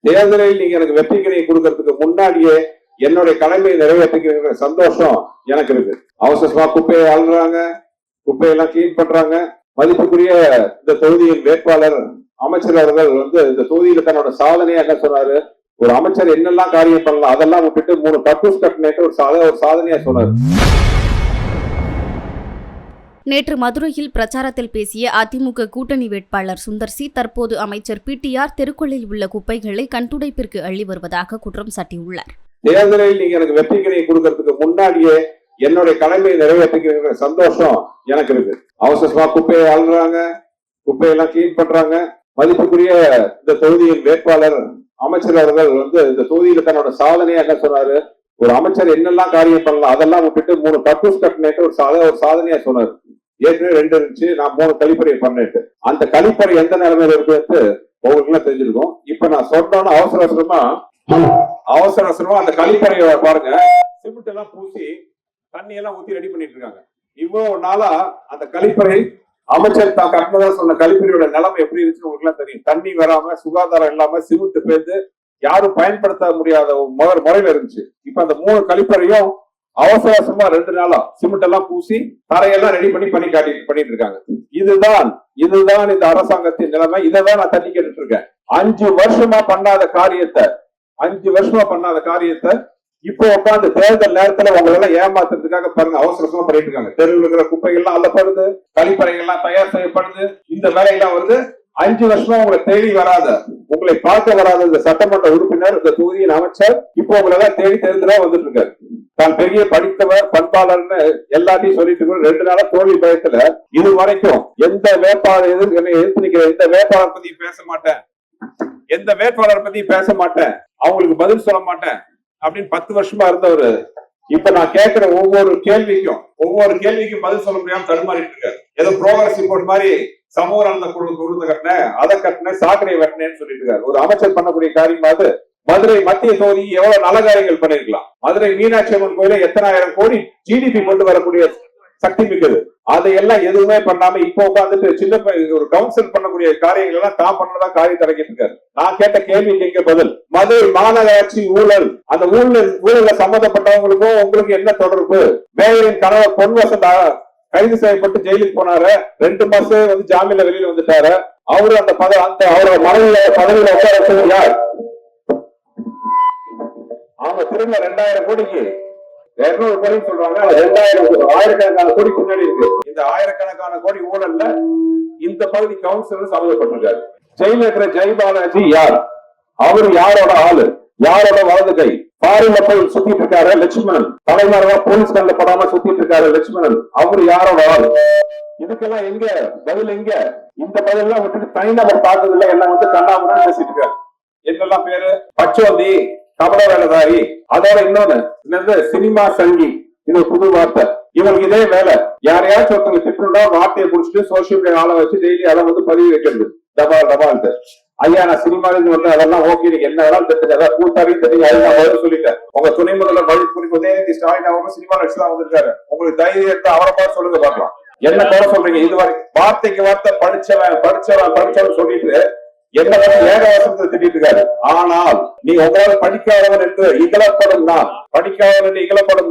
தேர்தலில் நீங்க எனக்கு வெற்றிக்கினை கொடுக்கறதுக்கு முன்னாடியே என்னுடைய கடமையை நிறைவேற்றிக்கிற சந்தோஷம் எனக்கு இருக்கு. அவசரமா குப்பையை அள்ளுறாங்க, குப்பையெல்லாம் கிளீன் பண்றாங்க. மதிப்புக்குரிய இந்த தொகுதியின் வேட்பாளர் அமைச்சர் அவர்கள் இந்த தொகுதியில தன்னோட சாதனையா என்ன சொன்னாரு, ஒரு அமைச்சர் என்னெல்லாம் காரியம் பண்ணலாம் அதெல்லாம் விட்டுட்டு 3 கக்கூஸ் கட்டினேட்டு ஒரு சாதனையா சொன்னாரு. நேற்று மதுரையில் பிரச்சாரத்தில் பேசிய அதிமுக கூட்டணி வேட்பாளர் சுந்தர்சி தற்போது அமைச்சர் PTR தெருக்களில் உள்ள குப்பைகளை கண்துடைப்பிற்கு அள்ளி வருவதாக குற்றம் சாட்டியுள்ளார். தேர்தலில் நீங்க எனக்கு வெற்றிக்கினை கொடுக்கறதுக்கு முன்னாடியே என்னுடைய கடமையை நிறைவேற்றிக்கிற சந்தோஷம் எனக்கு இருக்கு. அவசரமா குப்பையை அள்ளுறாங்க, குப்பையெல்லாம் கிளீன் பண்றாங்க. மதிப்புக்குரிய இந்த தொகுதியின் வேட்பாளர் அமைச்சர் அவர்கள் இந்த தொகுதியில தன்னோட சாதனையா என்ன சொன்னாரு, ஒரு அமைச்சர் என்னெல்லாம் காரியம் பண்ணலாம் அதெல்லாம் விட்டுட்டு 3 கக்கூஸ் கட்டினேட்டு ஒரு சாதனையா சொன்னாரு. ஏற்கனவே 2 இருந்துச்சு, நான் 3 கழிப்பறையை பண்ணேன். அந்த கழிப்பறை எந்த நிலைமையில இருக்கு உங்களுக்கு எல்லாம் தெரிஞ்சிருக்கும். இப்ப நான் சொன்னோன்னு அவசர அவசரமா அந்த கழிப்பறையை பாருங்க, சிமெண்ட் எல்லாம் பூசி தண்ணி எல்லாம் ஊத்தி ரெடி பண்ணிட்டு இருக்காங்க. இவ்வளவு நாளா அந்த கழிப்பறை அமைச்சர் தான் கட்டினதா சொன்ன கழிப்பறையோட நிலைமை எப்படி இருந்துச்சு உங்களுக்கு எல்லாம் தெரியும். தண்ணி வராம, சுகாதாரம் இல்லாம, சிமெண்ட் பேர்ந்து யாரும் பயன்படுத்த முடியாத முறையில இருந்துச்சு. இப்ப அந்த 3 கழிப்பறையும் அவசர அவசரமா 2 நாளா சிமெண்ட் எல்லாம் பூசி தரையெல்லாம் ரெடி பண்ணிட்டு இருக்காங்க. இதுதான் இந்த அரசாங்கத்தின் நிலைமை. இதைதான் நான் தண்ணி கேட்டுட்டு இருக்கேன். 5 வருஷமா பண்ணாத காரியத்தை இப்போ உட்காந்து தேர்தல் நேரத்துல உங்களெல்லாம் ஏமாத்துறதுக்காக பாருங்க அவசரமா பண்ணிட்டு இருக்காங்க. தெருவில் இருக்கிற குப்பைகள்லாம் அள்ளப்படுது, கழிப்பறைகள்லாம் தயார் செய்யப்படுது, இந்த வேலையெல்லாம் வருது. 5 வருஷமா உங்களை தேடி வராத, உங்களை பார்க்க வராத இந்த சட்டமன்ற உறுப்பினர், இந்த தொகுதியின் அமைச்சர் இப்போ உங்களெல்லாம் தேடி தெரிந்துதான் வந்துட்டு இருக்காரு. தான் பெரிய படித்தவர், பண்பாளர்னு எல்லாத்தையும் சொல்லிட்டு 2 நாளா தோல்வி பயத்துல இது வரைக்கும் எந்த வேட்பாளர் எதிர்த்து நிக்கிற எந்த வேட்பாளர் பத்தி பேச மாட்டேன், அவங்களுக்கு பதில் சொல்ல மாட்டேன் அப்படின்னு 10 வருஷமா இருந்தவரு இப்ப நான் கேட்கிற ஒவ்வொரு கேள்விக்கும் பதில் சொல்ல முடியாம தடுமாறிட்டு இருக்காரு. ஏதோ ப்ரோக்ரஸ் ரிப்போர்ட் மாதிரி சமூக நலன குழுவை கட்டினேன், அதை கட்டினேன், சாக்கடையை வெட்டினேன்னு சொல்லிட்டு இருக்காரு. ஒரு அமைச்சர் பண்ணக்கூடிய காரியமாவது மதுரை மத்திய தொகுதி எவ்வளவு நல்ல காரியங்கள் பண்ணிருக்கலாம். மதுரை மீனாட்சி அம்மன் கோயில எத்தனை ஆயிரம் கோடி GDP கொண்டு வரக்கூடிய சக்தி மிக்கது. அதையெல்லாம் எதுவுமே பண்ணாம இப்போ உட்காந்துட்டு சின்ன ஒரு கவுன்சில் பண்ணக்கூடிய காரியங்கள் எல்லாம் தான் பண்ணதான் காரியம் தரக்கிட்டு இருக்காரு. நான் கேட்ட கேள்விக்கு எங்க பதில்? மதுரை மாநகராட்சி ஊழல், அந்த ஊழல்ல சம்பந்தப்பட்டவங்களுக்கும் உங்களுக்கு என்ன தொடர்பு? மேயரின் கணவர் பொன்வசந்தா கைது செய்யப்பட்டு ஜெயிலுக்கு போனாரு, 2 மாசம் ஜாமீன்ல வெளியில வந்துட்டாரு. அவரு அவரோட பதவியில உட்கார யார்? அவங்க திரும்ப 2000 கோடிக்கு 200 கோடி சொல்றாங்க. 1000 கோடி முன்னாடி இருக்கு. இந்த 1000 கோடி ஊழல்ல இந்த பகுதி கவுன்சிலர் சம்மந்தப்பட்டிருக்காரு. ஜெயில இருக்கிற ஜெயபாலாஜி யார்? அவரு யாரோட ஆளு? யாரோட வலது கை? பாரில போய் சுத்திட்டு இருக்காரு லட்சுமணன். தலைமறைவா போலீஸ் கண்ட படாம சுத்திட்டு இருக்காரு லட்சுமணன். அவரு யாரோட ஆளு? இதுக்கெல்லாம் எங்க பதில்? எங்க இந்த பதில் எல்லாம் விட்டுட்டு தனிநபர் பார்த்ததுல எல்லாம் கண்ணாமூன்னு பேசிட்டு இருக்காரு. என்னெல்லாம் பேரு? பச்சோந்தி, கபட வேலைதாரி, அதோட இன்னொன்னு சினிமா சங்கி. இது புது வார்த்தை. இவங்களுக்கு இதே வேலை. யாரையாச்சும் ஒருத்தவங்க திட்டா வார்த்தையை புடிச்சிட்டு சோசியல் மீடியா ஆள வச்சு டெய்லி அதை பதிவு வைக்கிறது. டபால் ஐயா நான் சினிமாவில் அதெல்லாம் ஓகே, நீங்க என்ன வேணாலும் திட்டுங்க, அதான் கூத்தாரி தெரியும், அதுதான் பதில் சொல்லிட்டேன். உங்க துணை முதல்வர் பதில் உதயநிதி ஸ்டாலின் அவங்க சினிமா நடிச்சுதான் வந்திருக்காரு. உங்களுக்கு தைரியம் எடுத்து அவரை பார்த்து சொல்லுங்க பார்க்கலாம். என்ன குறை சொல்றீங்க? இதுவரை வார்த்தைக்கு வார்த்தை படிச்சவன் சொல்லிட்டு என்ன ஏகவாசத்தை திட்டிட்டு இருக்காரு. ஆனால் நீங்க உங்களால படிக்காதவன் என்று இகழப்படும்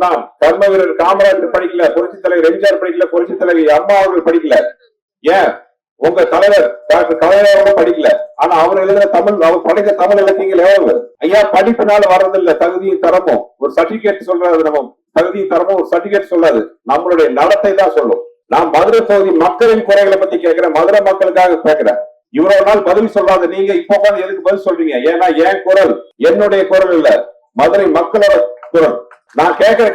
தான். கர்ம வீரர் காமராஜர் படிக்கல, புரட்சி தலைவர் எம்ஜிஆர் படிக்கல, புரட்சி தலைவர் அம்மா அவர்கள் படிக்கல, ஏன் உங்க தலைவர் டாக்டர் கலைஞரும் படிக்கல. ஆனா அவர் எழுதுற அவர் படிக்க தமிழ் இலக்கியங்கள் எவ்வளவு? ஐயா படிப்புனால வர்றதில்ல தகுதியும் தரமும். ஒரு சர்டிபிகேட் சொல்றது நம்ம தகுதியும் தரமும் ஒரு சர்டிபிகேட் சொல்லாது, நம்மளுடைய நடத்தை தான் சொல்லும். நான் மதுரை தொகுதி மக்களின் குறைகளை பத்தி கேட்கிறேன், மதுரை மக்களுக்காக கேட்கிறேன். இவ்வளவு நாள் பதில் சொல்லாத நீங்க இப்ப எதுக்கு பதில் சொல்றீங்க? ஏன்னா என் குரல் என்னுடைய குரல் இல்ல, மதுரை மக்களோட குரல். நான் கேட்கிற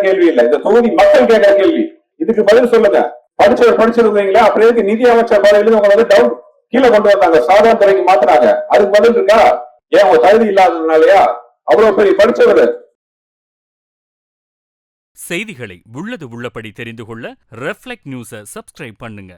கேள்வி இல்ல, இந்த தொகுதி மக்கள் கேட்கிற கேள்வி. இதுக்கு பதில் சொல்லுங்க. படிச்சிருந்தீங்களா? அப்புறம் எதுக்கு நிதி அமைச்சர் பதவியில உங்களை டவுன் கீழே கொண்டு வந்தாங்க, சாதாரண துறைக்கு மாத்தினாங்க? அதுக்கு பதில் இருக்கா? ஏன் உங்க தகுதி இல்லாததுனாலயா? அவ்வளவு பெரிய படிச்சவரு. செய்திகளை உள்ளது உள்ளபடி தெரிந்து கொள்ள ரெஃப்ளெக்ட் நியூஸை சப்ஸ்கிரைப் பண்ணுங்க.